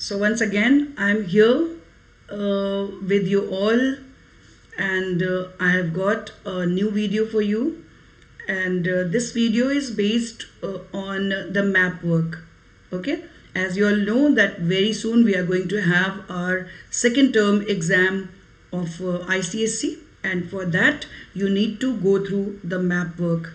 So once again, I'm here with you all, and I have got a new video for you. And this video is based on the map work. Okay, as you all know that very soon we are going to have our second term exam of ICSE, and for that you need to go through the map work.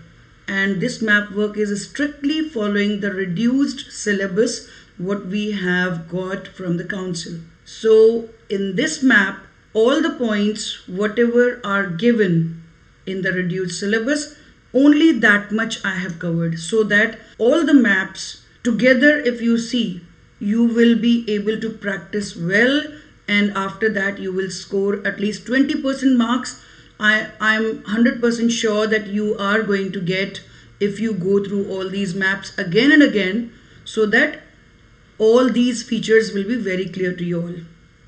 And this map work is strictly following the reduced syllabus what we have got from the council. So in this map, all the points whatever are given in the reduced syllabus, only that much I have covered, so that all the maps together, if you see, you will be able to practice well, and after that you will score at least 20% marks. I'm 100% sure that you are going to get, if you go through all these maps again and again, so that all these features will be very clear to you all.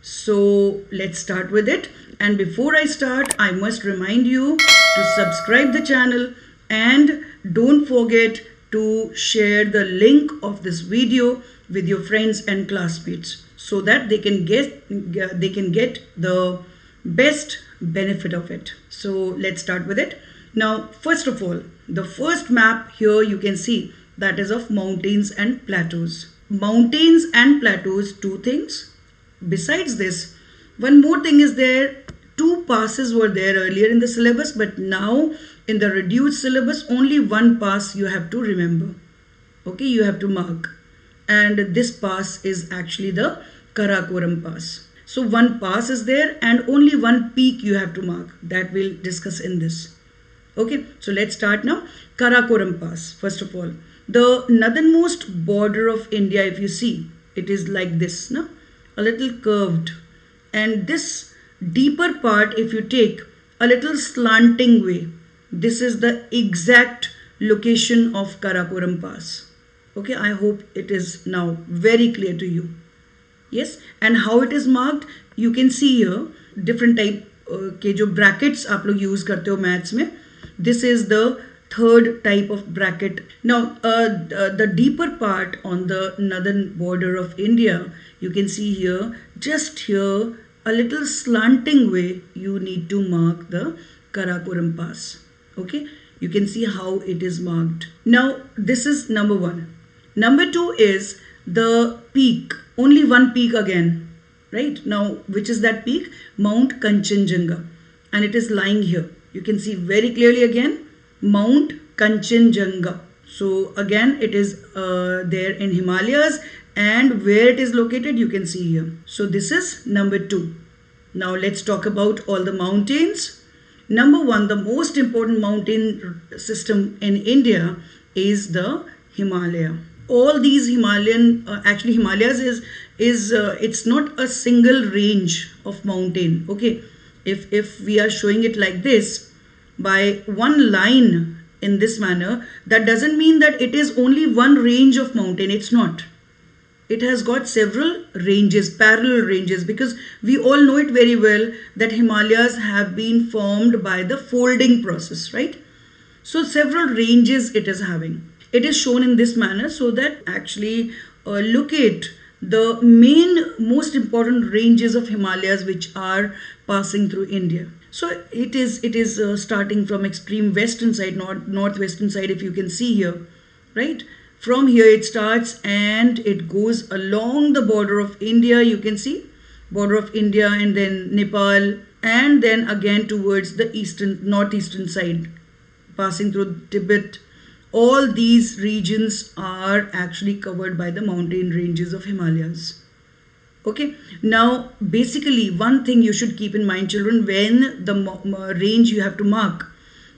So let's start with it. And before I start, I must remind you to subscribe the channel, and don't forget to share the link of this video with your friends and classmates, so that they can get the best benefit of it. So let's start with it. Now, first of all, the first map here you can see that is of mountains and plateaus. Mountains and plateaus, two things. Besides this, one more thing is there. Two passes were there earlier in the syllabus, but now in the reduced syllabus, only one pass you have to remember. Okay, you have to mark. And this pass is actually the Karakoram Pass. So one pass is there and only one peak you have to mark. That we'll discuss in this. Okay, so let's start now. Karakoram Pass, first of all. The northernmost border of India, if you see, it is like this, no? A little curved. And this deeper part, if you take a little slanting way, this is the exact location of Karakoram Pass. Okay, I hope it is now very clear to you. Yes, and how it is marked, you can see here different type के जो brackets आप लोग use करते हो maths में. This is the third type of bracket. Now, the deeper part on the northern border of India, you can see here, just here, a little slanting way, you need to mark the Karakoram Pass. Okay, you can see how it is marked. Now, this is number one. Number two is the peak. Only one peak again, right? Now, which is that peak? Mount Kanchenjunga. And it is lying here. You can see very clearly again, Mount Kanchenjunga. So again, it is there in Himalayas, and where it is located, you can see here. So this is number two. Now let's talk about all the mountains. Number one, the most important mountain system in India is the Himalaya. All these Himalayan, actually Himalayas is it's not a single range of mountain. Okay, if we are showing it like this by one line in this manner, that doesn't mean that it is only one range of mountain. It's not. It has got several ranges, parallel ranges, because we all know it very well that Himalayas have been formed by the folding process, right? So several ranges it is having. It is shown in this manner so that actually locate the main most important ranges of Himalayas which are passing through India. So it is starting from extreme western side, northwestern side, if you can see here, right? From here it starts and it goes along the border of India. You can see border of India, and then Nepal, and then again towards the northeastern side, passing through Tibet. All these regions are actually covered by the mountain ranges of Himalayas. Okay, now basically one thing you should keep in mind, children, when the range you have to mark,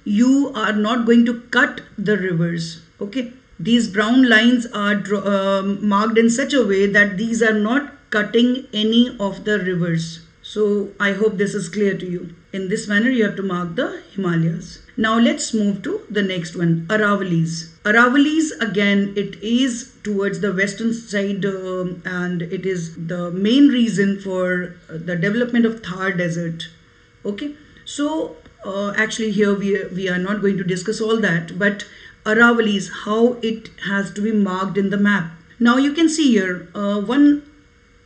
you are not going to cut the rivers. Okay, these brown lines are marked in such a way that these are not cutting any of the rivers. So I hope this is clear to you. In this manner you have to mark the Himalayas. Now let's move to the next one, Aravalis. Aravalis, again, it is towards the western side, and it is the main reason for the development of Thar Desert. Okay, so actually here we are not going to discuss all that, but Aravalis, how it has to be marked in the map. Now you can see here one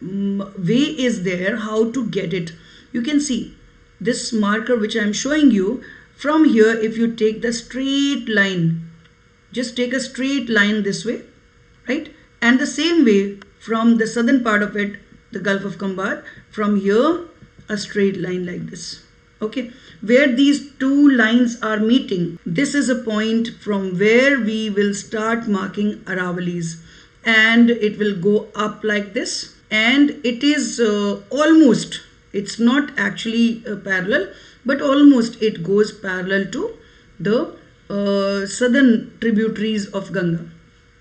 way is there how to get it. You can see this marker which I am showing you. From here, if you take the straight line, just take a straight line this way, right? And the same way from the southern part of it, the Gulf of Kambar, from here a straight line like this. Okay, where these two lines are meeting, this is a point from where we will start marking Aravalis, and it will go up like this, and it is almost, it's not actually parallel, but almost it goes parallel to the southern tributaries of Ganga,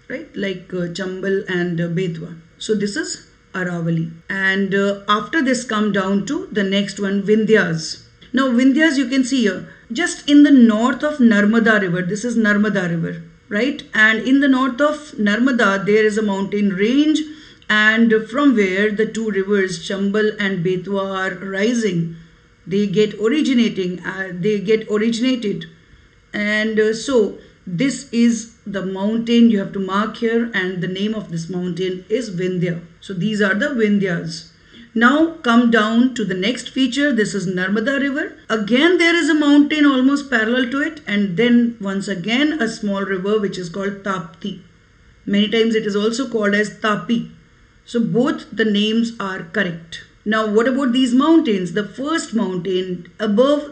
right, like Chambal and Betwa. So this is Aravali, and after this come down to the next one, Vindhyas. Now Vindhyas, you can see here, just in the north of Narmada River, this is Narmada River, right? And in the north of Narmada, there is a mountain range, and from where the two rivers, Chambal and Betwa, are rising, they get originated. And so this is the mountain you have to mark here, and the name of this mountain is Vindhya. So these are the Vindhyas. Now come down to the next feature. This is Narmada River. Again there is a mountain almost parallel to it, and then once again a small river which is called Tapti. Many times it is also called as Tapi. So both the names are correct. Now what about these mountains? The first mountain above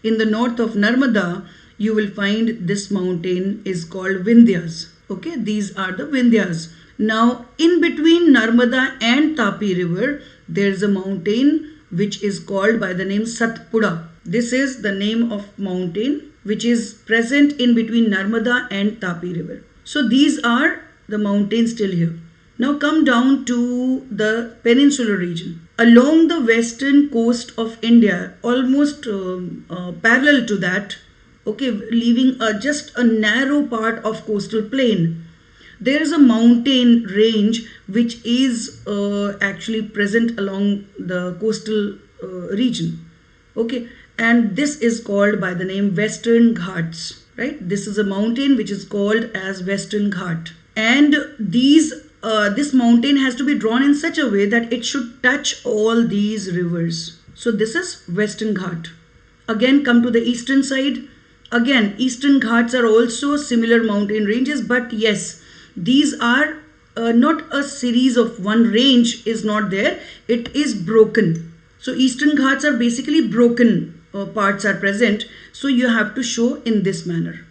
in the north of Narmada, you will find this mountain is called Vindhyas. Okay, these are the Vindhyas. Now in between Narmada and Tapi River, there is a mountain which is called by the name Satpura. This is the name of mountain which is present in between Narmada and Tapi River. So these are the mountains till here. Now come down to the peninsular region. Along the western coast of India, almost parallel to that, okay, leaving just a narrow part of coastal plain, there is a mountain range which is actually present along the coastal region. Okay, and this is called by the name Western Ghats, right? This is a mountain which is called as Western Ghat, and this mountain has to be drawn in such a way that it should touch all these rivers. So this is Western Ghat. Again come to the eastern side. Again, Eastern Ghats are also similar mountain ranges, but yes, these are not a series of one range is not there. It is broken. So Eastern Ghats are basically broken parts are present. So you have to show in this manner.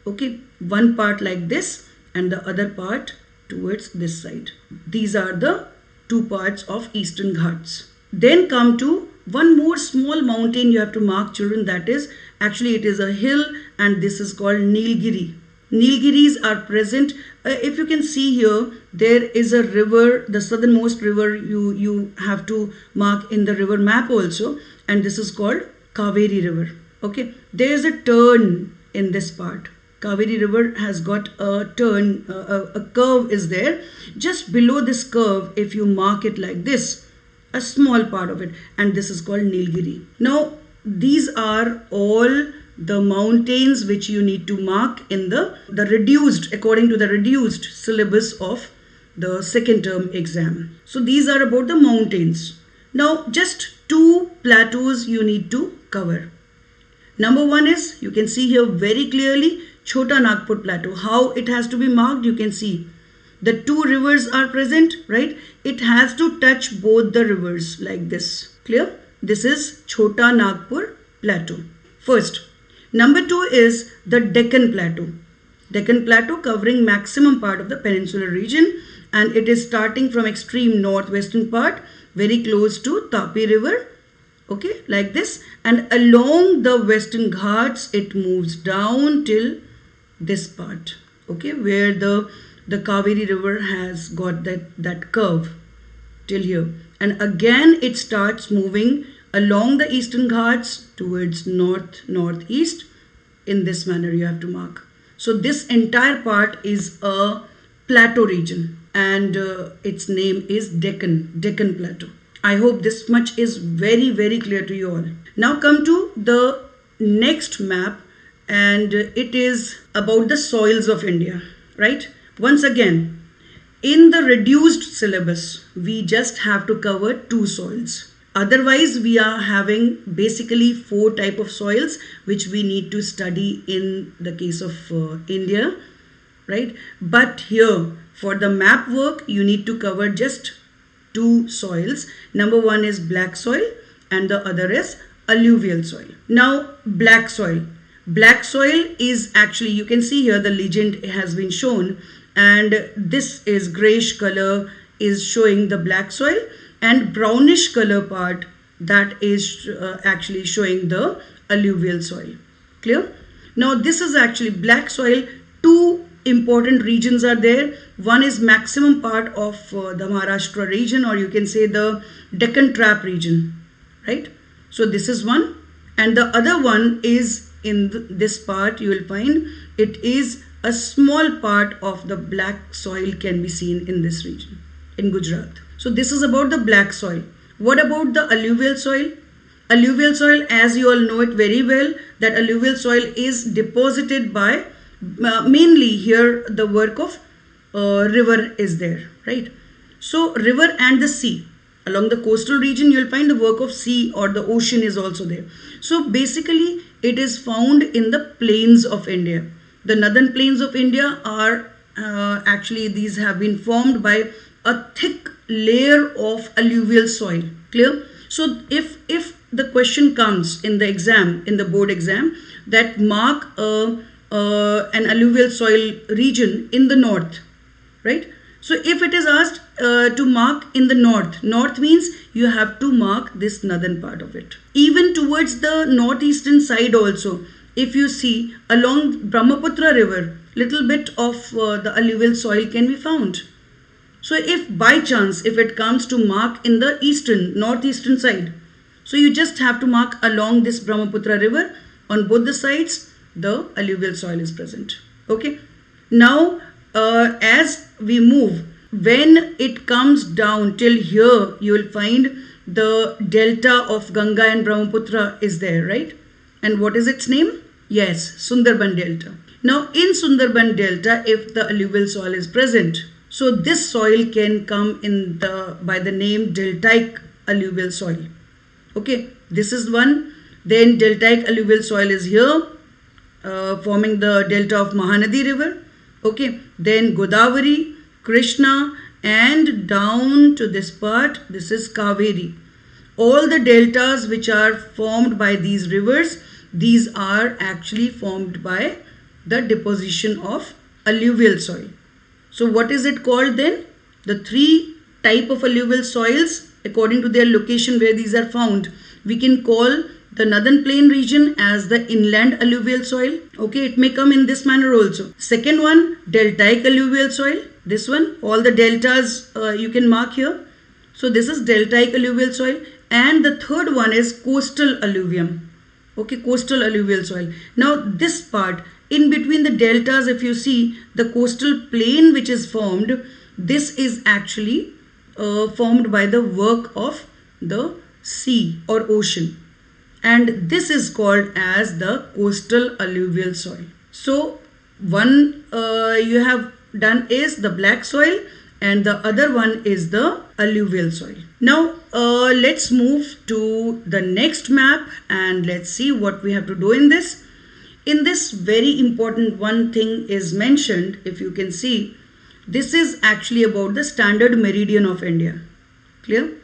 Okay, one part like this and the other part towards this side. These are the two parts of Eastern Ghats. Then come to one more small mountain you have to mark, children. That is, actually it is a hill, and this is called Nilgiri. Nilgiris are present. If you can see here, there is a river, the southernmost river you have to mark in the river map also, and this is called Kaveri River. Okay, there is a turn in this part. Kaveri River has got a turn, a curve is there. Just below this curve, if you mark it like this, a small part of it, and this is called Nilgiri. Now these are all the mountains which you need to mark in the reduced, according to the reduced syllabus of the second term exam. So these are about the mountains. Now just two plateaus you need to cover. Number one is, you can see here very clearly, Chhota Nagpur Plateau. How it has to be marked, you can see the two rivers are present, right? It has to touch both the rivers like this. Clear? This is Chhota Nagpur Plateau. First. Number two is the Deccan Plateau. Deccan Plateau covering maximum part of the peninsular region, and it is starting from extreme northwestern part, very close to Tapi River. Okay, like this, and along the Western Ghats it moves down till this part. Okay, where the Kaveri River has got that curve till here, and again it starts moving along the Eastern Ghats towards northeast. In this manner you have to mark. So this entire part is a plateau region, and its name is Deccan Plateau. I hope this much is very clear to you all. Now come to the next map, and it is about the soils of India, right? Once again, In the reduced syllabus, we just have to cover 2 soils. Otherwise, we are having basically 4 type of soils which we need to study in the case of India, right? But here for the map work, you need to cover just 2 soils. Number 1 is black soil and the other is alluvial soil. Now, black soil. Black soil is actually, you can see here the legend has been shown, and this is grayish color is showing the black soil, and brownish color part that is actually showing the alluvial soil. Clear? Now this is actually black soil. 2 important regions are there. One is maximum part of the Maharashtra region, or you can say the Deccan Trap region, right? So this is one, and the other one is in this part. You will find it is a small part of the black soil can be seen in this region in Gujarat. So this is about the black soil. What about the alluvial soil? Alluvial soil, as you all know it very well, that alluvial soil is deposited by mainly here the work of river is there, right? So river and the sea. Along the coastal region, you will find the work of sea or the ocean is also there. So basically, it is found in the plains of India. The northern plains of India are actually, these have been formed by a thick layer of alluvial soil. Clear? So if the question comes in the exam, in the board exam, that mark an alluvial soil region in the north, right? So if it is asked to mark in the north means you have to mark this northern part of it. Even towards the northeastern side also, if you see along Brahmaputra River, little bit of the alluvial soil can be found. So if by chance, if it comes to mark in the northeastern side, so you just have to mark along this Brahmaputra River, on both the sides, the alluvial soil is present. Okay. Now, as we move, when it comes down till here, you will find the delta of Ganga and Brahmaputra is there, right? And what is its name? Yes, Sundarban Delta. Now, in Sundarban Delta, if the alluvial soil is present, so this soil can come in by the name deltaic alluvial soil. Okay, this is one. Then deltaic alluvial soil is here, forming the delta of Mahanadi River. Okay, then Godavari, Krishna, and down to this part, this is Kaveri. All the deltas which are formed by these rivers, these are actually formed by the deposition of alluvial soil. So what is it called then? The 3 type of alluvial soils according to their location where these are found. We can call the northern plain region as the inland alluvial soil. Okay, it may come in this manner also. Second one, deltaic alluvial soil. This one, all the deltas you can mark here. So this is deltaic alluvial soil. And the third one is coastal alluvium. Okay, coastal alluvial soil. Now this part, in between the deltas, if you see the coastal plain which is formed, this is actually formed by the work of the sea or ocean. And this is called as the coastal alluvial soil. So one you have done is the black soil and the other one is the alluvial soil. Now let's move to the next map and let's see what we have to do in this. In this very important one thing is mentioned, if you can see, this is actually about the standard meridian of India. Clear?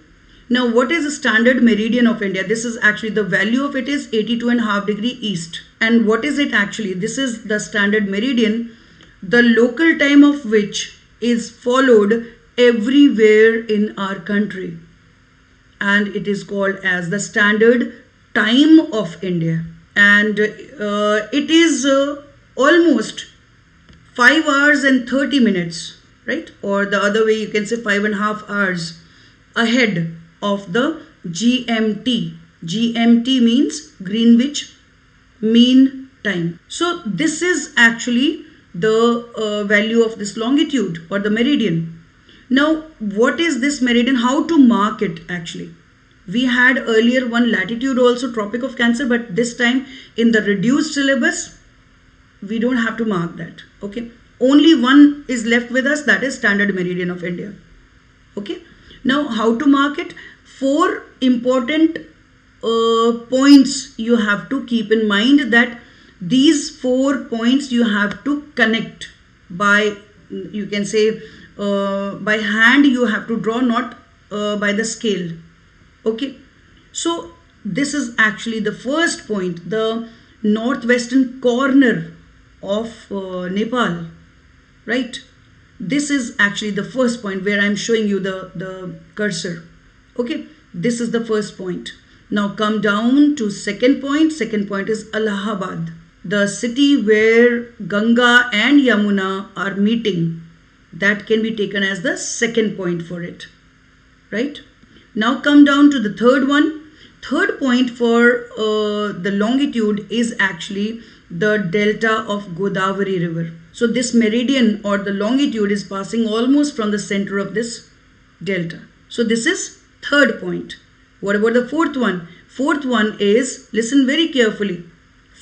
Now what is the standard meridian of India? This is actually the value of it is 82.5 degree east. And what is it actually? This is the standard meridian, the local time of which is followed everywhere in our country. And it is called as the standard time of India. And it is almost 5 hours and 30 minutes, right? Or the other way you can say 5.5 hours ahead of the GMT. GMT means Greenwich Mean Time. So this is actually the value of this longitude or the meridian. Now what is this meridian? How to mark it actually? We had earlier one latitude also, Tropic of Cancer, but this time in the reduced syllabus, we don't have to mark that. Okay. Only one is left with us, that is standard meridian of India. Okay. Now how to mark it? 4 important points you have to keep in mind, that these 4 points you have to connect by, you can say, by hand you have to draw, not by the scale. Okay. So this is actually the first point, the northwestern corner of Nepal, right? This is actually the first point where I'm showing you the cursor. Okay, this is the first point. Now come down to second point. Second point is Allahabad, the city where Ganga and Yamuna are meeting. That can be taken as the second point for it, right? Now come down to the third one. Third point for the longitude is actually the delta of Godavari River. So this meridian or the longitude is passing almost from the center of this delta. So this is third point. What about the fourth one? Fourth one is, listen very carefully.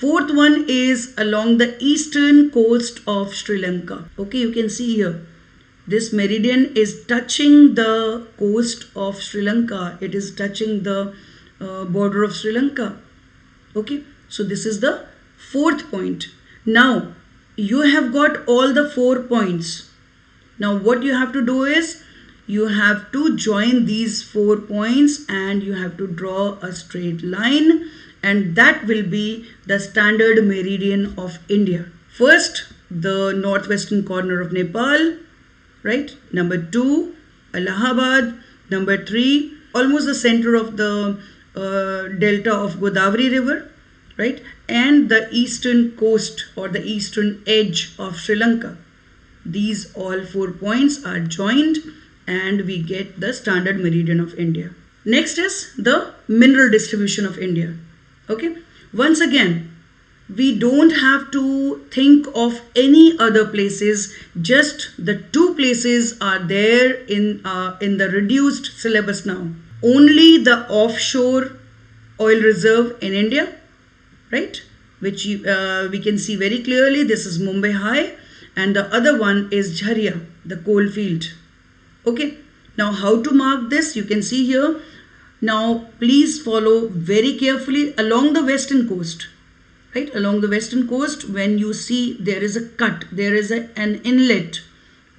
Fourth one is along the eastern coast of Sri Lanka. Okay, you can see here. This meridian is touching the coast of Sri Lanka. It is touching the border of Sri Lanka. Okay, so this is the fourth point. Now you have got all the 4 points. Now what you have to do is, you have to join these 4 points and you have to draw a straight line, and that will be the standard meridian of India. First, the northwestern corner of Nepal, right? Number 2, Allahabad. Number 3, almost the center of the delta of Godavari River, right? And the eastern coast or the eastern edge of Sri Lanka. These all 4 points are joined and we get the standard meridian of India. Next is the mineral distribution of India. Okay. Once again, we don't have to think of any other places. Just the 2 places are there in the reduced syllabus now. Only the offshore oil reserve in India, right, which we can see very clearly. This is Mumbai High, and the other one is Jharia, the coal field. Okay, now how to mark this? You can see here. Now please follow very carefully along the western coast, right? Along the western coast, when you see there is a cut, there is an inlet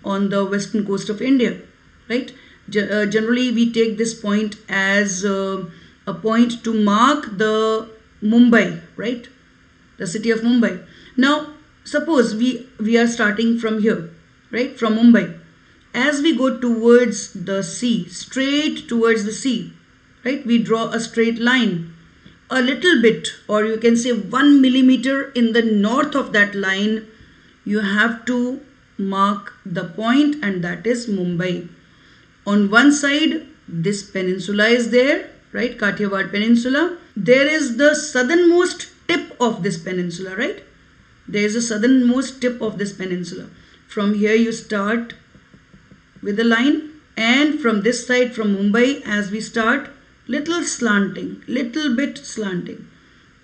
on the western coast of India, right? Generally we take this point as a point to mark the Mumbai, right? The city of Mumbai. Now suppose we are starting from here, right? From Mumbai. As we go towards the sea, straight towards the sea, right? We draw a straight line. A little bit, or you can say 1 millimeter in the north of that line, you have to mark the point, and that is Mumbai. On one side, this peninsula is there, right? Kathiawar Peninsula. There is the southernmost tip of this peninsula, right? There is a southernmost tip of this peninsula. From here you start with a line, and from this side, from Mumbai, as we start, little bit slanting,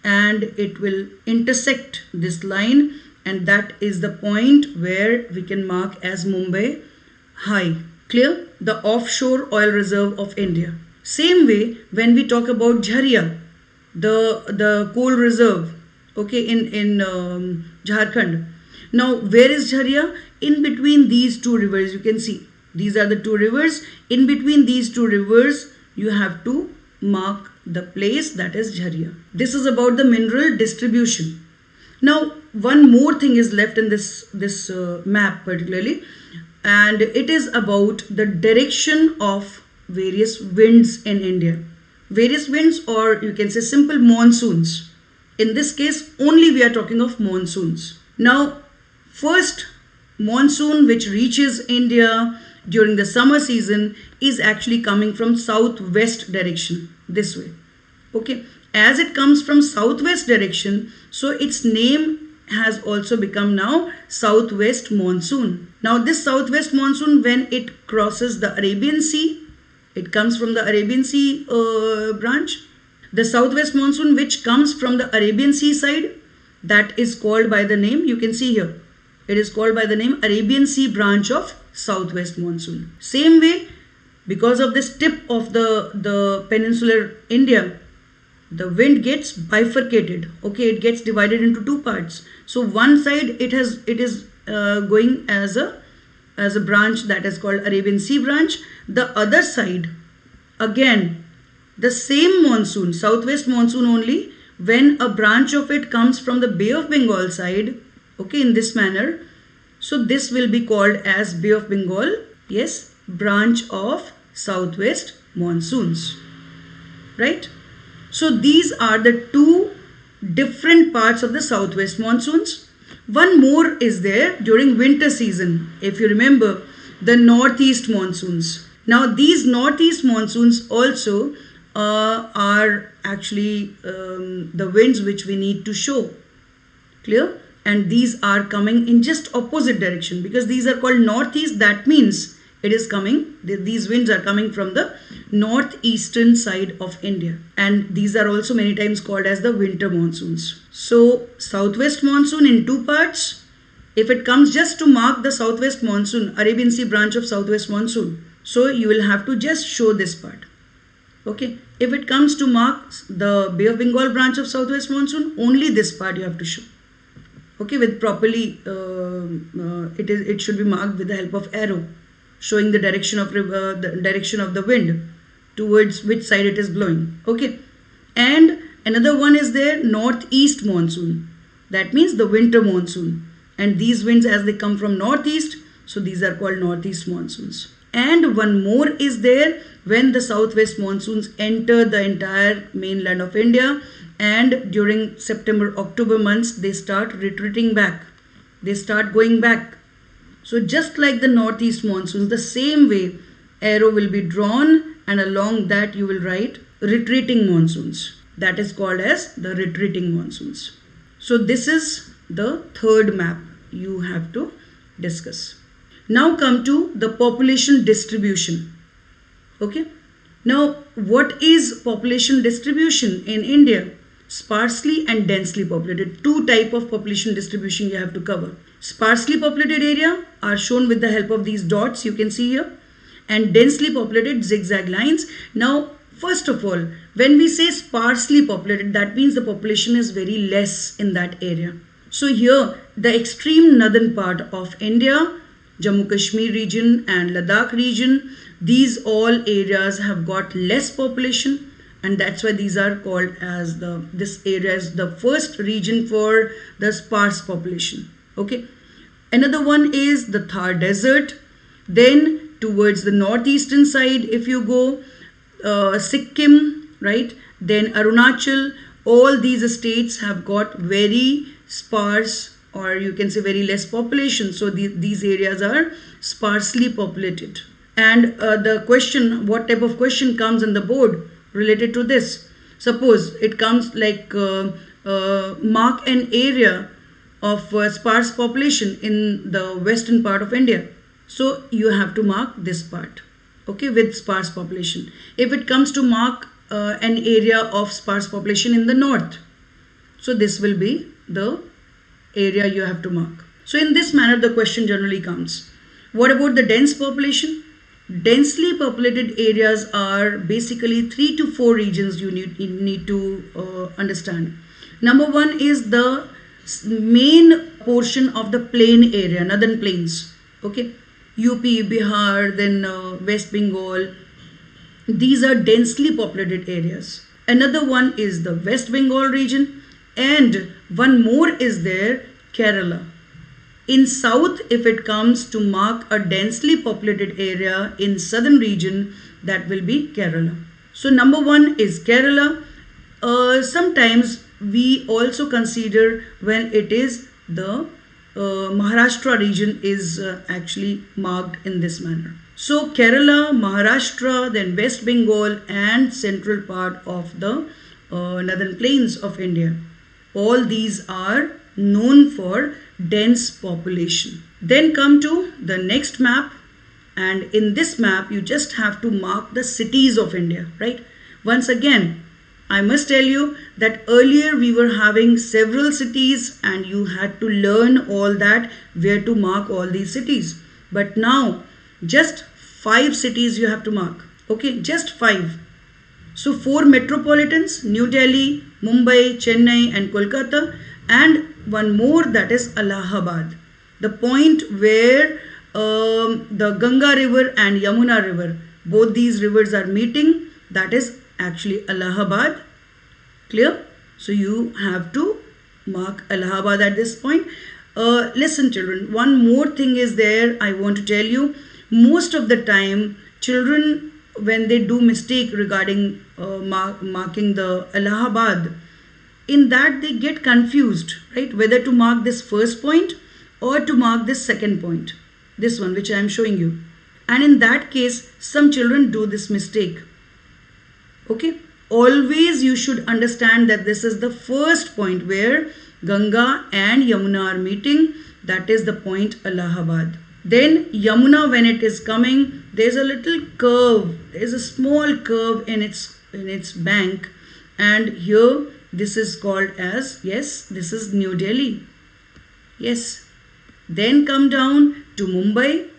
and it will intersect this line, and that is the point where we can mark as Mumbai High. Clear? The offshore oil reserve of India. Same way, when we talk about Jharia, the coal reserve, okay, in Jharkhand. Now where is Jharia? In between these 2 rivers, you can see these are the 2 rivers. In between these 2 rivers, you have to mark the place, that is Jharia. This is about the mineral distribution. Now one more thing is left in this map particularly, and it is about the direction of various winds in India. Various winds, or you can say simple monsoons. In this case only we are talking of monsoons. Now first monsoon which reaches India during the summer season is actually coming from southwest direction, this way. Okay, as it comes from southwest direction, so its name has also become now southwest monsoon. Now this southwest monsoon, when it crosses the Arabian Sea, it comes from the Arabian Sea branch. The southwest monsoon which comes from the Arabian Sea side, that is called by the name, you can see here, It is called by the name Arabian Sea branch of southwest monsoon. Same way, because of this tip of the peninsular India, the wind gets bifurcated. Okay, it gets divided into two parts. So one side it is going as a branch that is called Arabian Sea branch. The other side, again, the same monsoon, southwest monsoon only, when a branch of it comes from the Bay of Bengal side, okay, in this manner. So this will be called as Bay of Bengal, yes, branch of southwest monsoons, right? So these are the two different parts of the southwest monsoons. One more is there during winter season. If you remember, the northeast monsoons. Now these northeast monsoons also are actually the winds which we need to show. Clear? And these are coming in just opposite direction, because these are called northeast. That means it is coming, these winds are coming from the northeastern side of India, and these are also many times called as the winter monsoons. So southwest monsoon in two parts. If it comes just to mark the southwest monsoon, Arabian Sea branch of southwest monsoon, so you will have to just show this part. Okay, if it comes to mark the Bay of Bengal branch of southwest monsoon, only this part you have to show. Okay, with properly it should be marked with the help of arrow, showing the direction of the wind towards which side it is blowing. Okay, and another one is there, northeast monsoon. That means the winter monsoon, and these winds as they come from northeast, so these are called northeast monsoons. And one more is there, when the southwest monsoons enter the entire mainland of India, and during September-October months they start retreating back, they start going back. So just like the northeast monsoons, the same way arrow will be drawn, and along that you will write retreating monsoons. That is called as the retreating monsoons. So this is the third map you have to discuss. Now come to the population distribution. Okay. Now what is population distribution in India? Sparsely and densely populated. Two type of population distribution you have to cover. Sparsely populated area are shown with the help of these dots you can see here, and densely populated zigzag lines. Now first of all, when we say sparsely populated, that means the population is very less in that area. So here the extreme northern part of India, Jammu Kashmir region and Ladakh region, these all areas have got less population, and that's why these are called as this area is the first region for the sparse population. Okay. Another one is the Thar Desert. Then towards the northeastern side, if you go, Sikkim, right? Then Arunachal, all these states have got very sparse, or you can say very less population. So these areas are sparsely populated. And the question, what type of question comes on the board related to this? Suppose it comes like mark an area of sparse population in the western part of India. So you have to mark this part, okay, with sparse population. If it comes to mark an area of sparse population in the north, so this will be the area you have to mark. So in this manner the question generally comes. What about the dense population? Densely populated areas are basically 3 to 4 regions you need to understand. Number one is the main portion of the plain area, northern plains. Okay, UP, Bihar, then West Bengal. These are densely populated areas. Another one is the West Bengal region, and one more is there, Kerala. In south, if it comes to mark a densely populated area in southern region, that will be Kerala. So number one is Kerala. Sometimes we also consider when it is the Maharashtra region is actually marked in this manner. So Kerala, Maharashtra, then West Bengal and central part of the northern plains of India. All these are known for dense population. Then come to the next map, and in this map you just have to mark the cities of India, right? Once again, I must tell you that earlier we were having several cities and you had to learn all that, where to mark all these cities. But now just 5 cities you have to mark. Okay, just 5. So 4 metropolitans, New Delhi, Mumbai, Chennai and Kolkata, and one more, that is Allahabad. The point where the Ganga River and Yamuna River, both these rivers are meeting, that is actually Allahabad. Clear? So you have to mark Allahabad at this point. Listen children, one more thing is there I want to tell you. Most of the time children, when they do mistake regarding marking the Allahabad, in that they get confused, right? Whether to mark this first point or to mark this second point. This one which I am showing you. And in that case, some children do this mistake. Okay? Always you should understand that this is the first point where Ganga and Yamuna are meeting. That is the point Allahabad. Then Yamuna, when it is coming, there's a little curve. There's a small curve in its bank. And here this is called as, yes, this is New Delhi. Yes. Then come down to Mumbai.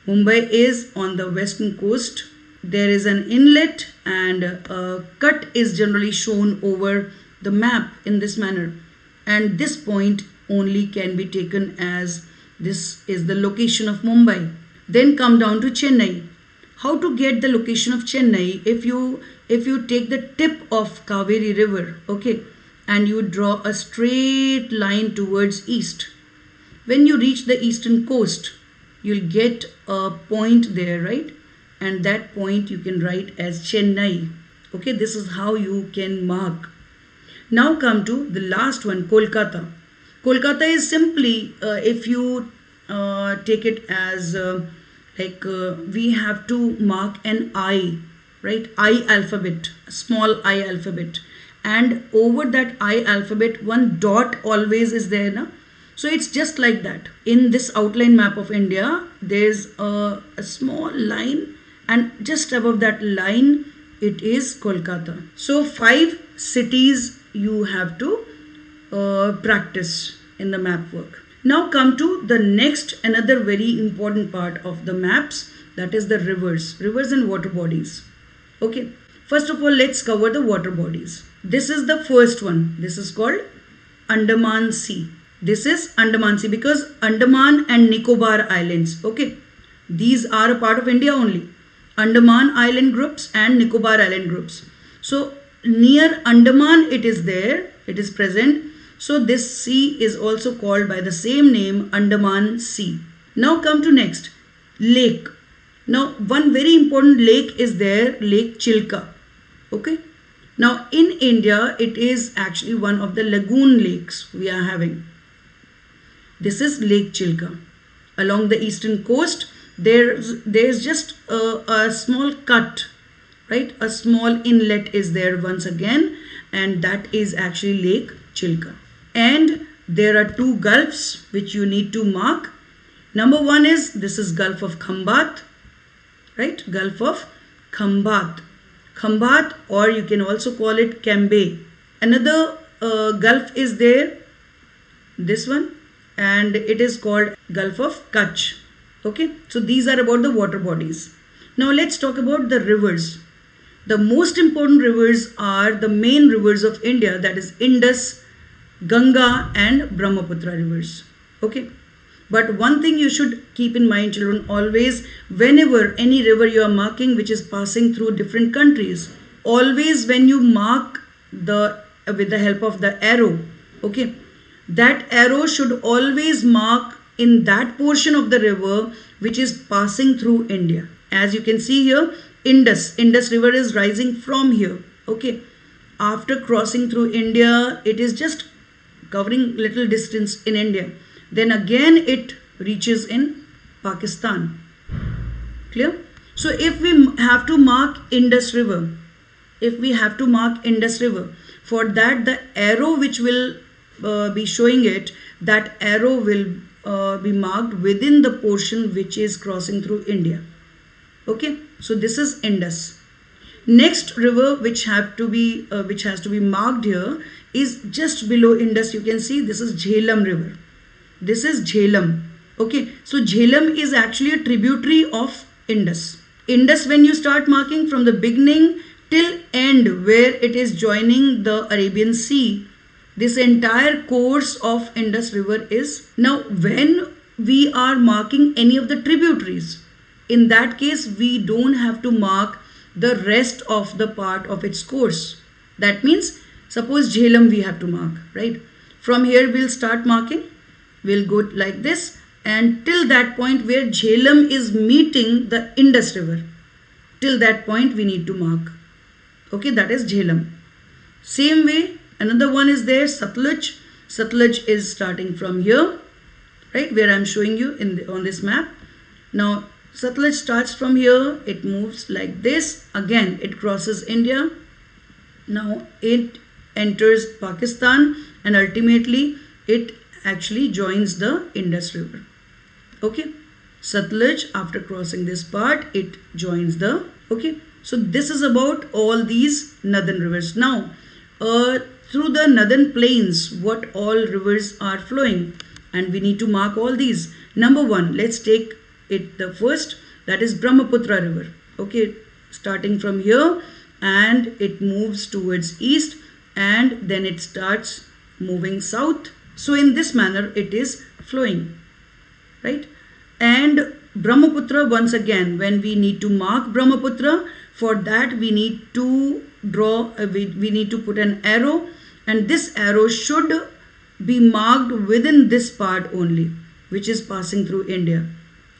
Mumbai is on the western coast. There is an inlet and a cut is generally shown over the map in this manner. And this point only can be taken as this is the location of Mumbai. Then come down to Chennai. How to get the location of Chennai? If you take the tip of Kaveri River, okay, and you draw a straight line towards east. When you reach the eastern coast, you'll get a point there, right? And that point you can write as Chennai. Okay, this is how you can mark. Now come to the last one, Kolkata. Kolkata is simply, if you take it as we have to mark an I, right? I alphabet, small I alphabet. And over that I alphabet, one dot always is there, na? So it's just like that. In this outline map of India, there's a small line, and just above that line, it is Kolkata. So 5 cities you have to practice in the map work. Now come to the next, another very important part of the maps, that is the rivers and water bodies. Okay, first of all, let's cover the water bodies. This is the first one. This is called Andaman Sea. This is Andaman Sea because Andaman and Nicobar Islands, okay, these are a part of India only. Andaman Island groups and Nicobar Island groups. So near Andaman it is there, it is present. So this sea is also called by the same name, Andaman Sea. Now come to next, lake. Now one very important lake is there, Lake Chilka. Okay. Now in India, it is actually one of the lagoon lakes we are having. This is Lake Chilka. Along the eastern coast, there's just a small cut, right? A small inlet is there once again, and that is actually Lake Chilka. And there are 2 gulfs which you need to mark. Number 1 is, this is Gulf of Khambat, right? Gulf of Khambat. Khambat, or you can also call it Kembe. Another gulf is there, this one, and it is called Gulf of Kutch. Okay, so these are about the water bodies. Now let's talk about the rivers. The most important rivers are the main rivers of India, that is Indus, Ganga and Brahmaputra rivers. Okay, but one thing you should keep in mind, children, always whenever any river you are marking which is passing through different countries, always when you mark with the help of the arrow, okay, that arrow should always mark in that portion of the river which is passing through India. As you can see here, Indus River is rising from here. Okay, after crossing through India, it is just covering little distance in India. Then again it reaches in Pakistan. Clear? So if we have to mark Indus River, for that the arrow which will be showing it, that arrow will be marked within the portion which is crossing through India. Okay, so this is Indus. Next river which has to be marked here is just below Indus. You can see this is Jhelum River. This is Jhelum. Okay, so Jhelum is actually a tributary of Indus. Indus, when you start marking from the beginning till end where it is joining the Arabian Sea, this entire course of Indus River is. Now when we are marking any of the tributaries, in that case we don't have to mark the rest of the part of its course. That means suppose Jhelum we have to mark, right? From here we'll start marking. We'll go like this and till that point where Jhelum is meeting the Indus River. Till that point we need to mark. Okay, that is Jhelum. Same way, another one is there, Satluj. Satluj is starting from here, right, where I'm showing you on this map. Now Satluj starts from here, it moves like this, again it crosses India, now it enters Pakistan and ultimately it actually joins the Indus River. Okay, Satluj, after crossing this part, it joins the, okay, so this is about all these northern rivers. Now through the northern plains, what all rivers are flowing, and we need to mark all these. Number one, let's take it the first, that is Brahmaputra River. Okay, starting from here and it moves towards east and then it starts moving south. So in this manner it is flowing, right? And Brahmaputra, once again, when we need to mark Brahmaputra, for that we need to draw we need to put an arrow, and this arrow should be marked within this part only, which is passing through India,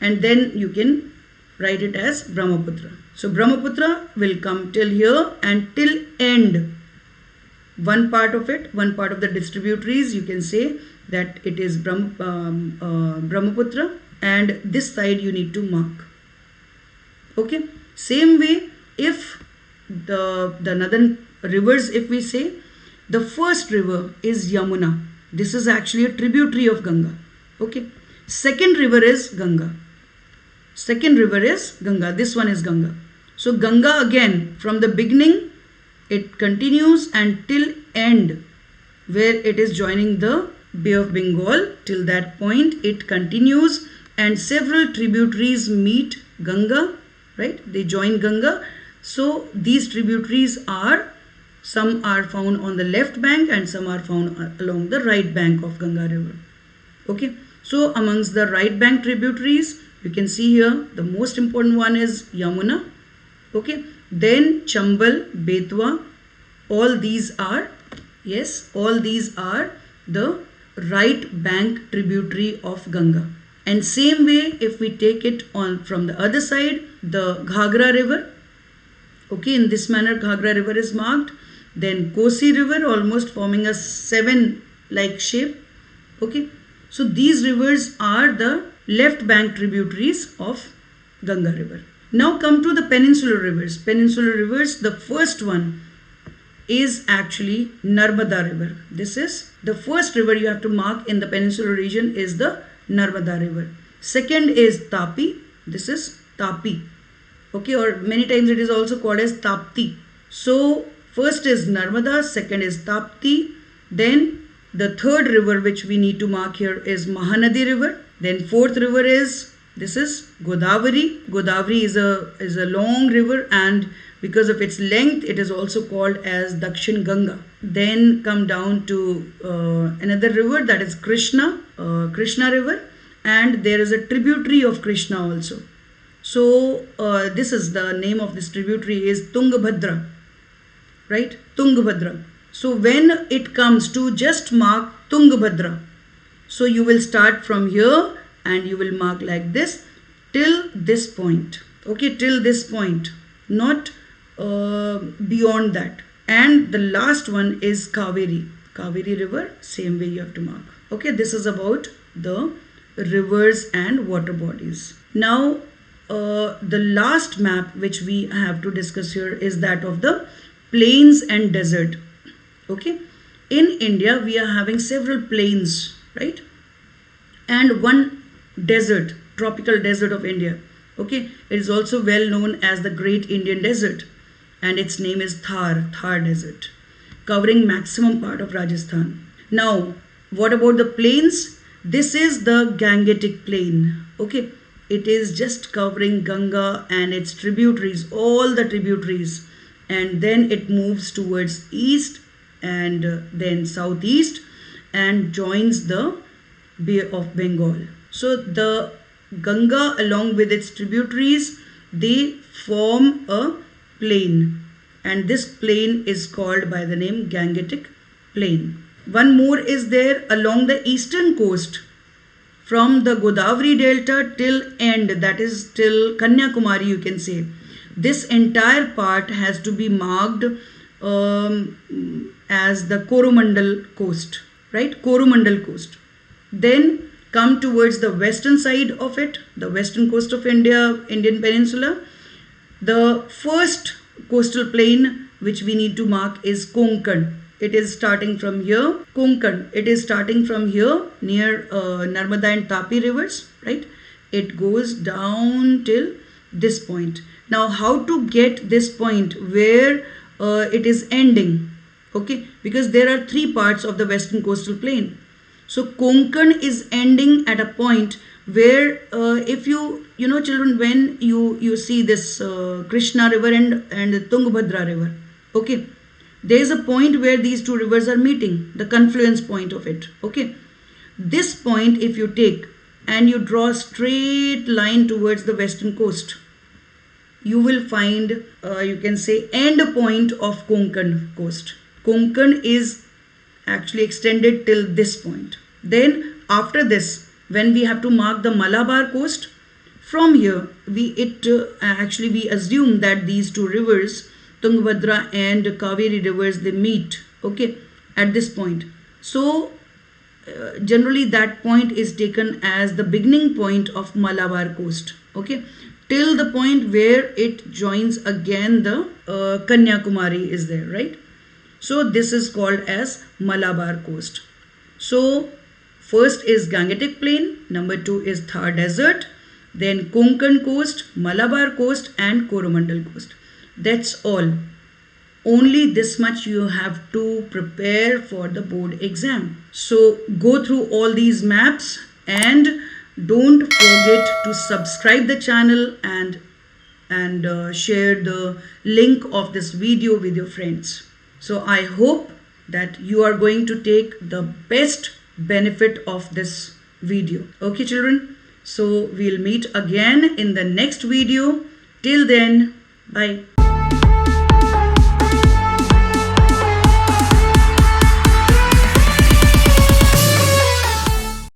and then you can write it as Brahmaputra. So Brahmaputra will come till here and till end. One part of it, one part of the distributaries, you can say that it is Brahmaputra, and this side you need to mark. Okay, same way, if the northern rivers, if we say, the first river is Yamuna. This is actually a tributary of Ganga. Okay, second river is Ganga. Second river is Ganga. This one is Ganga. So Ganga, again from the beginning it continues until end where it is joining the Bay of Bengal. Till that point it continues and several tributaries meet Ganga, right? They join Ganga. So these tributaries are, some are found on the left bank and some are found along the right bank of Ganga River. Okay, so amongst the right bank tributaries, you can see here the most important one is Yamuna. Okay, then Chambal, Betwa, all these are, yes, all these are the right bank tributary of Ganga. And same way, if we take it on from the other side, the Ghagra River. Okay, in this manner Ghagra River is marked. Then Kosi River, almost forming a 7 like shape. Okay, so these rivers are the left bank tributaries of Ganga River. Now come to the peninsular rivers. Peninsular rivers, the first one is actually Narmada River. This is the first river you have to mark in the peninsular region is the Narmada River. Second is Tapi. This is Tapi. Okay, or many times it is also called as Tapti. So first is Narmada, second is Tapti. Then the third river which we need to mark here is Mahanadi River. Then fourth river is, this is Godavari. Godavari is a long river, and because of its length it is also called as Dakshin Ganga. Then come down to another river, that is Krishna River, and there is a tributary of Krishna also. So this is the name of this tributary is Tungabhadra, right? Tungabhadra. So when it comes to just mark Tungabhadra, so you will start from here and you will mark like this till this point. Okay, till this point, not beyond that. And the last one is Kaveri. Kaveri River, same way you have to mark. Okay, this is about the rivers and water bodies. Now the last map which we have to discuss here is that of the plains and desert. Okay, in India we are having several plains, right, and one desert, tropical desert of India. Okay, it is also well known as the Great Indian Desert, and its name is Thar Desert, covering maximum part of Rajasthan. Now, what about the plains? This is the Gangetic Plain. Okay, it is just covering Ganga and its tributaries, all the tributaries, and then it moves towards east and then southeast and joins the Bay of Bengal. So the Ganga along with its tributaries, they form a plain, and this plain is called by the name Gangetic Plain. One more is there along the eastern coast from the Godavari Delta till end, that is till Kanyakumari, you can say. This entire part has to be marked as the Coromandel coast, right? Coromandel coast. Then come towards the western side of it, the western coast of India, Indian Peninsula. The first coastal plain which we need to mark is Konkan. It is starting from here, Konkan. It is starting from here near Narmada and Tapi rivers, right? It goes down till this point. Now, how to get this point where it is ending? Okay, because there are three parts of the western coastal plain. So Konkan is ending at a point where if you know children, when you see this Krishna river and Tungabhadra river, okay, there is a point where these two rivers are meeting, the confluence point of it. Okay, this point if you take and you draw a straight line towards the western coast, you will find you can say end point of Konkan coast. Konkan is actually extended till this point. Then after this, when we have to mark the Malabar coast, from here we assume that these two rivers, Tungabhadra and Kaveri rivers, they meet, okay, at this point. So generally that point is taken as the beginning point of Malabar coast, okay, till the point where it joins again the Kanyakumari is there, right? So this is called as Malabar coast. So first is Gangetic Plain, number 2 is Thar Desert, then Konkan coast, Malabar coast and Coromandel coast. That's all. Only this much you have to prepare for the board exam. So go through all these maps and don't forget to subscribe the channel and share the link of this video with your friends. So I hope that you are going to take the best benefit of this video. Okay children, so we'll meet again in the next video. Till then, bye.